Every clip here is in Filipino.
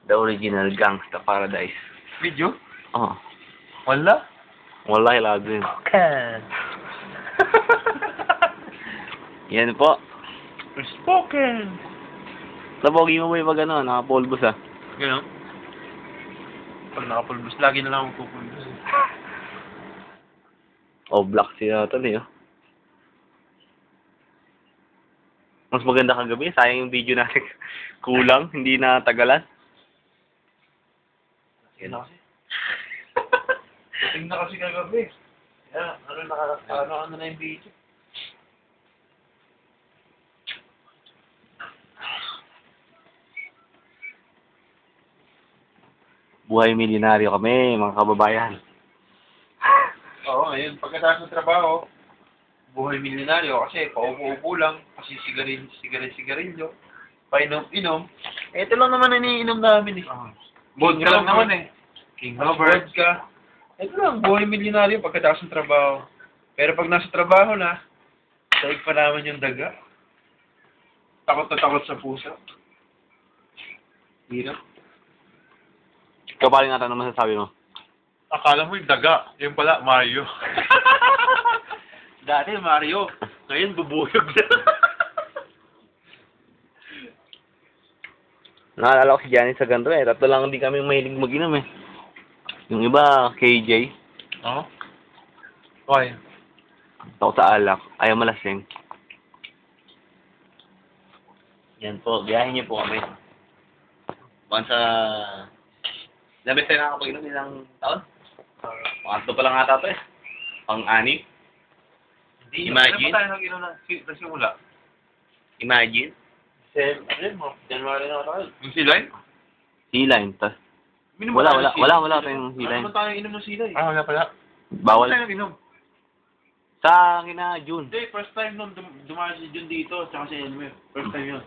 The original Gangsta Paradise. Video? Oh. Wala? Wallahi lazim. Okay. Yan po. Spoken. Tabogi mo ba yung pag ano, nakapulbos ah. Gano'n? Pag nakapulbos, lagi na lang ako pupulbos. O, black siya ito eh. Oh. Mas maganda kagabi. Sayang yung video natin. Kulang. Hindi na tagalan. Yan na kasi. Tingnan kasi kagabi. Kaya, ano na yung video. Buhay milyonaryo kami, mga kababayan. Oo, ngayon, pagkatapos ng trabaho, buhay milyonaryo kasi paupo-upo lang, kasi sigarilyo, painom-inom. Ito lang naman iniinom namin eh. Vodka lang naman eh. King Robert. Vodka. Ito lang, buhay milyonaryo pagkatapos ng trabaho. Pero pag nasa trabaho na, saig pa naman yung daga. Takot na takot sa puso. Hirap. Ikaw pa rin natin ano masasabi mo? Akala mo yung daga, yung pala, Mario. Dati Mario, ngayon bubuyog na. Naalala ko si Janet sa ganito eh. Tatlo lang hindi kami mahilig mag-inom eh. Yung iba, KJ. Oo? Okay. Takot sa alak. Ayaw malasing. Yan po. Biyahin niyo po kami. Once sa... Ilang beses tayo nakakapag-inom ilang taon? Pangatlo pa lang ata ito eh. Pang-anim. Imagine. Ano ba tayo nag-inom na simula? Imagine. January na tayo. Yung silay? Sea-line. Tas, wala tayong sea-line. Ano ba tayo inom ng silay? Ah, wala pala. Bawal. Ano tayo nag-inom? Sa kina June. Hindi, first time nung dumaan si Jun dito, tsaka si Elmer. First time yun.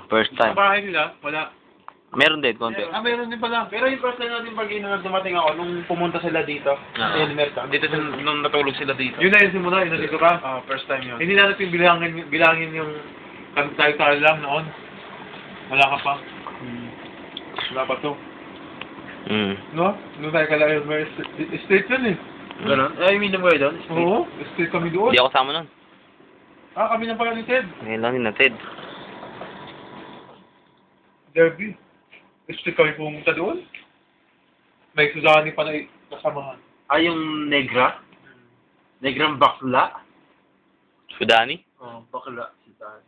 First Sa time. bahay nila, wala. Meron din, konti. Meron din pala. Pero yung first time natin pag dumating ako, nung pumunta sila dito, si Elmer, dito nung natulog sila dito. Yun na yung simula, yun na dito ka? First time yun. Hindi na natin bilangin yung tayo lang noon. Wala ka pa. Wala pa to. No? Nung tayo kala Elmer, state yun eh. Ganon? Ay, minum kayo doon? Oo, state kami doon. Hindi ako kasama nun. Ah, kami na pala ni Ted. Ngayon lang ni Nated. Derby. State kami pumunta doon. May Suzani pa na kasamahan. Ah, yung Negra? Negrang bakla? Sudani? Oo, bakla. Suzani.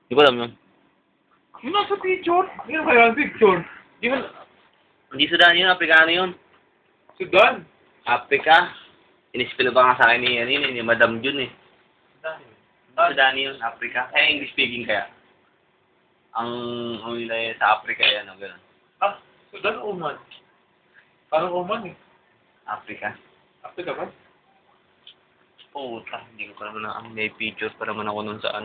Hindi ko alam yun. Yung nasa picture? Yung kaya ang picture? Hindi Sudani yun, Afrikano yun. Sudan? Afrika. Inispil pa nga sa akin ni Madam Jun eh. Sudani yun, Afrika. Kaya English speaking kaya. Ang nila sa Afrika yan, o gano'n. Ah, Sudan o Oman? Parang Oman eh. Afrika. Afrika ba? Puta, hindi ko pa naman may picture pa naman ako nun sa ano.